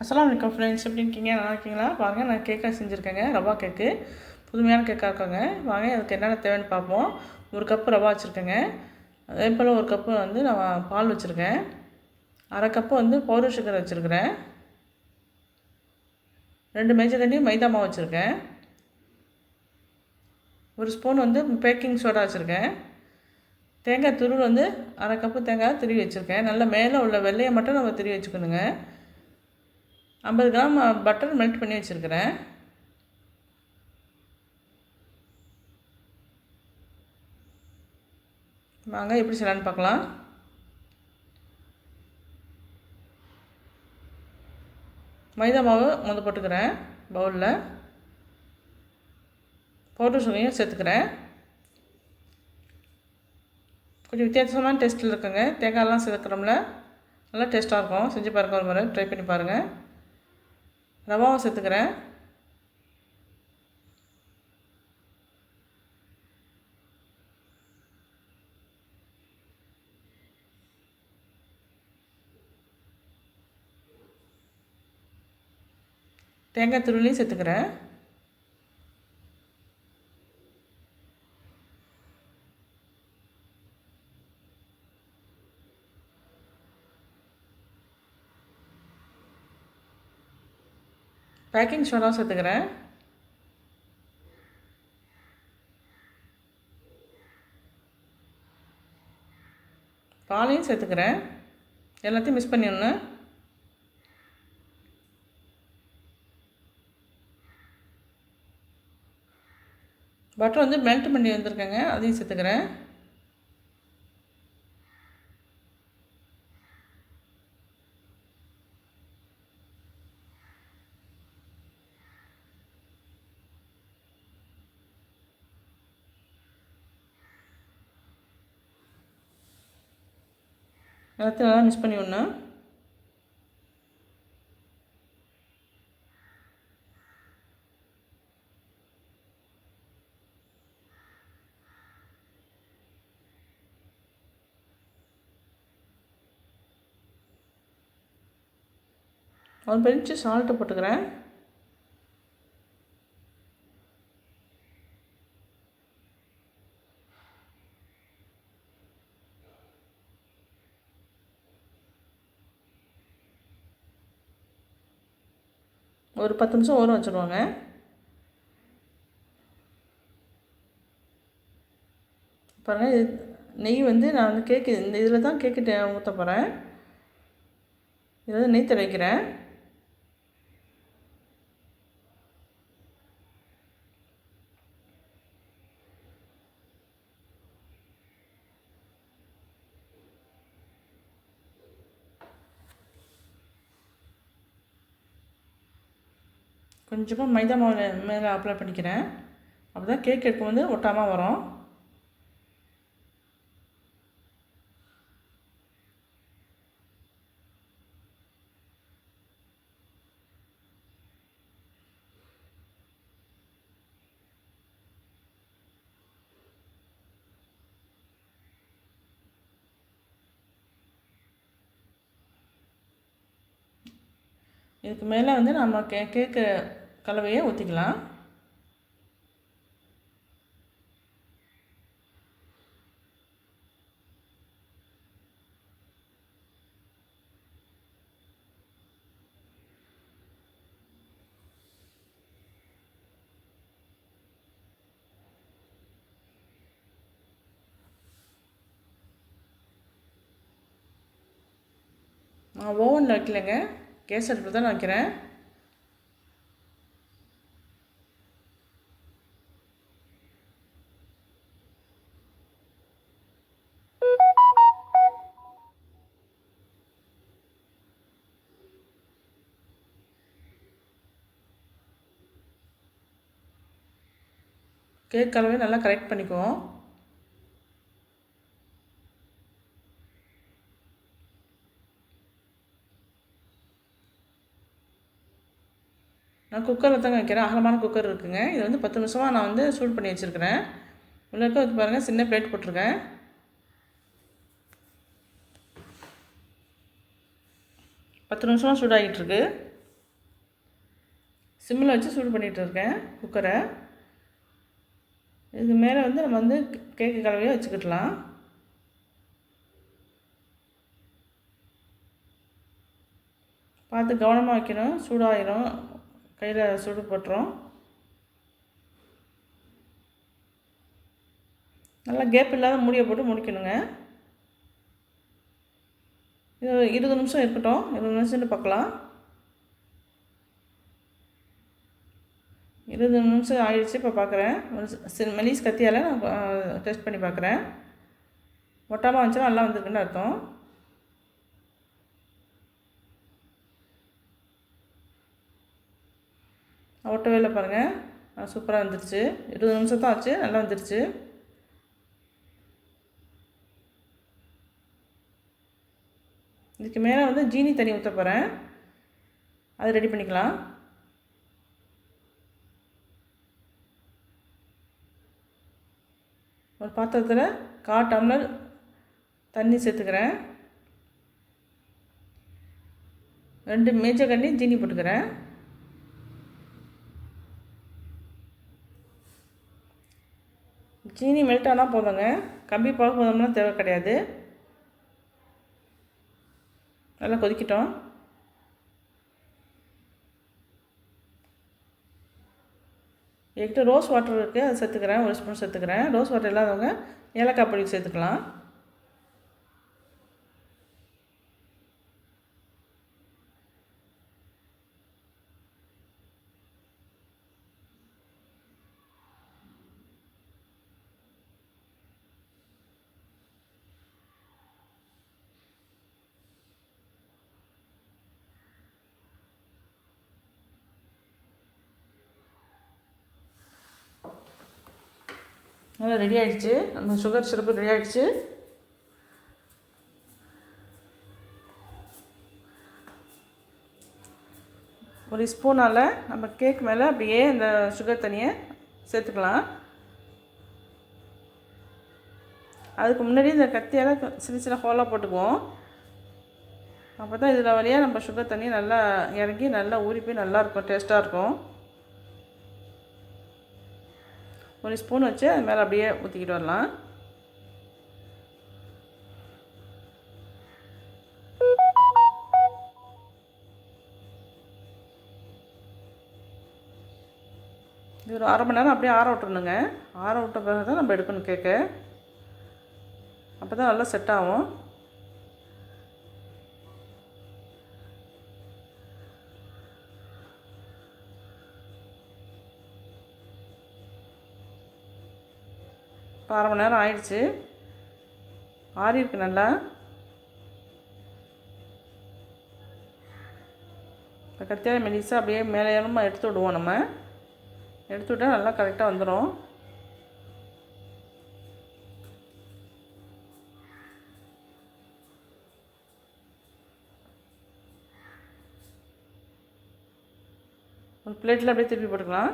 அஸ்ஸலாமு அலைக்கும் ஃப்ரெண்ட்ஸ், எப்படி இருக்கீங்க? நல்லா இருக்கீங்களா? வாங்க, நான் கேக்காக செஞ்சுருக்கேங்க. ரவா கேக்கு புதுமையான கேக்காக இருக்குங்க. வாங்க, அதுக்கு என்னென்ன தேவைன்னு பார்ப்போம். 1 கப்பு ரவா வச்சுருக்கேங்க. அதே போல் 1 கப்பு நான் பால் வச்சுருக்கேன். 1/2 கப்பு பவுடர் சுகர் வச்சுருக்கிறேன். 2 மேஜர் மைதா மாவு வச்சுருக்கேன். 1 ஸ்பூன் பேக்கிங் சோடா வச்சுருக்கேன். தேங்காய் துருவல் 1/2 கப்பு தேங்காய் துருவி வச்சுருக்கேன். நல்லா மேலே உள்ள வெள்ளையை மட்டும் நம்ம துருவி வச்சுக்கணுங்க. 50 கிராம் பட்டர் மெல்ட் பண்ணி வச்சுருக்கிறேன். வாங்க எப்படி செய்யலான்னு பார்க்கலாம். மைதா மாவு போட்டுக்கிறேன் பவுலில். பவுடர் சுகரையும் சேர்த்துக்கிறேன். கொஞ்சம் வித்தியாசமான டேஸ்ட்டில் இருக்குங்க. தேங்காயெல்லாம் சேர்க்குறோம்ல, நல்லா டேஸ்ட்டாக இருக்கும். செஞ்சு பாருங்கள், ஒரு முறை ட்ரை பண்ணி பாருங்கள். ரவாவை சேர்த்துக்கிறேன். தேங்காய் துருவிலையும் சேர்த்துக்கிறேன். பேக்கிங் சோடா சேர்த்துக்கிறேன். பாலையும் சேர்த்துக்கிறேன். எல்லாத்தையும் மிக்ஸ் பண்ணிடணும். பட்டர் மெல்ட் பண்ணி வந்திருக்கேங்க, அதையும் சேர்த்துக்கிறேன். எல்லாத்தையும் நல்லா மிக்ஸ் பண்ணி விடணும். ஒரு பிஞ்சு சால்ட்டு போட்டுக்கிறேன். ஒரு 10 நிமிஷம் ஊற வச்சுருவாங்க. பாருங்கள், நெய் நான் கேக்கு இந்த இதில் தான் கேக்கு ஊற்ற போகிறேன். இதில் நெய் தடவிக்கிறேன். கொஞ்சமாக மைதா மாவு மேலே அப்ளை பண்ணிக்கிறேன். அப்போ தான் கேக் எடுக்கும் ஒட்டாமல் வரும். இதுக்கு மேலே நம்ம கேக்கு கலவையை ஊற்றிக்கலாம். நான் ஓவனில் வைக்கலைங்க, கேஸ் அடுப்பில் தான் நான் வைக்கிறேன். கேக் கலவையை நல்லா கரெக்ட் பண்ணிக்குவோம். நான் குக்கரில் தாங்க வைக்கிறேன். அகலமான குக்கர் இருக்குங்க. இது 10 நிமிஷமாக நான் சூடு பண்ணி வச்சுருக்கிறேன். உள்ள இருக்க பாருங்கள், சின்ன பிளேட் போட்டிருக்கேன். 10 நிமிஷமாக சூடாகிட்டுருக்கு. சிம்மில் வச்சு சூடு பண்ணிகிட்டு இருக்கேன் குக்கரை. இதுக்கு மேலே வந்து நம்ம வந்து கேக்கு கலவையை வச்சுக்கிடலாம். பார்த்து கவனமாக வைக்கணும், சூடாகிடும், கையில் சூடு போட்டுரும். நல்லா கேப் இல்லாத மூடியை போட்டு முடிக்கணுங்க. இது 20 நிமிஷம் இருக்கட்டும். 20 நிமிஷம்னு பார்க்கலாம். 20 நிமிஷம் ஆயிடுச்சு. இப்போ பார்க்குறேன். மெலிஸ் கத்தியால் நான் டெஸ்ட் பண்ணி பார்க்குறேன். ஒட்டாமல் வந்துச்சுன்னா நல்லா வந்திருக்குன்னு அர்த்தம். ஒட்டவே இல்லை பாருங்கள், சூப்பராக வந்துருச்சு. 20 நிமிஷம் தான் ஆச்சு, நல்லா வந்துருச்சு. இதுக்கு மேலே வந்து ஜீனி தண்ணி ஊற்ற போகிறேன். அது ரெடி பண்ணிக்கலாம். ஒரு பாத்திரத்தில் 1/4 டம்ளர் தண்ணி சேர்த்துக்கிறேன். 2 மேஜக்கண்ணி ஜீனி போட்டுக்கிறேன். ஜீனி மெல்ட் ஆனால் போதுங்க, கம்பி பாகு போதும்னா தேவை கிடையாது. நல்லா கொதிக்கிட்டோம். என்கிட்ட ரோஸ் வாட்டர் இருக்குது, அதை சேர்த்துக்கிறேன். 1 ஸ்பூன் சேர்த்துக்கிறேன். ரோஸ் வாட்டர் இல்லாதவங்க ஏலக்காய் பொடி சேர்த்துக்கலாம். நல்லா ரெடி ஆகிடுச்சு. நம்ம சுகர் சிரப்பு ரெடி ஆகிடுச்சு. ஒரு ஸ்பூனால் நம்ம கேக் மேலே அப்படியே இந்த சுகர் தண்ணியை சேர்த்துக்கலாம். அதுக்கு முன்னாடி இந்த கத்தியால் சின்ன சின்ன ஹோலாக போட்டுக்குவோம். அப்போ தான் இதில் வழியாக நம்ம சுகர் தண்ணி நல்லா இறங்கி நல்லா ஊறி போய் நல்லாயிருக்கும், டேஸ்ட்டாக இருக்கும். 1 ஸ்பூன் வச்சு அது மேலே அப்படியே ஊற்றிக்கிட்டு வரலாம். இது ஒரு 1/2 மணி நேரம் அப்படியே ஆற விட்டுருணுங்க. ஆற விட்ட பிறகு தான் நம்ம எடுக்கணும் கேக்கு. அப்போ தான் நல்லா செட் ஆகும். இப்போ 1/2 மணி நேரம் ஆயிடுச்சு. ஆறி இருக்கு நல்லா. இப்போ கத்தியால் மெலிசாக அப்படியே மேலே ஏறமாக எடுத்து விடுவோம். நம்ம எடுத்து விட்டால் நல்லா கரெக்டாக வந்துடும். ஒரு பிளேட்டில் அப்படியே திருப்பி போட்டுக்கலாம்.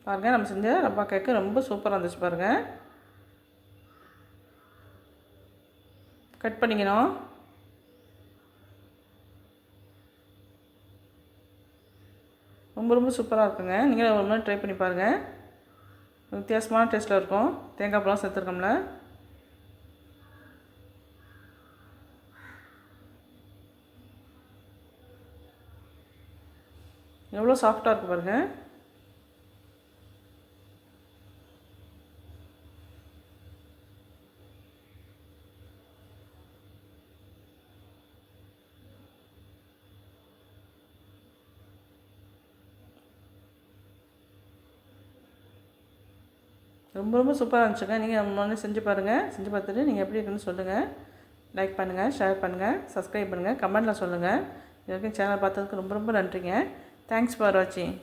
பாருங்கள், நம்ம செஞ்ச ரவா கேக்கு ரொம்ப சூப்பராக இருந்துச்சு பாருங்கள். கட் பண்ணிக்கணும். ரொம்ப சூப்பராக இருக்குங்க. நீங்கள் ஒரு மாதிரி ட்ரை பண்ணி பாருங்கள். வித்தியாசமான டேஸ்ட்டில் இருக்கும். தேங்காய் பழம் சேர்த்துருக்கோம்ல. எவ்வளோ சாஃப்டாக இருக்குது பாருங்கள். ரொம்ப சூப்பராக இருந்துச்சுங்க. நீங்கள் முன்னாடி செஞ்சு பாருங்கள். செஞ்சு பார்த்துட்டு நீங்கள் எப்படி இருக்குன்னு சொல்லுங்கள். லைக் பண்ணுங்கள், ஷேர் பண்ணுங்கள், சப்ஸ்கிரைப் பண்ணுங்கள், கமெண்ட்டில் சொல்லுங்கள். இது வரைக்கும் சேனல் பார்த்ததுக்கு ரொம்ப நன்றிங்க. தேங்க்ஸ் ஃபார் வாட்சிங்.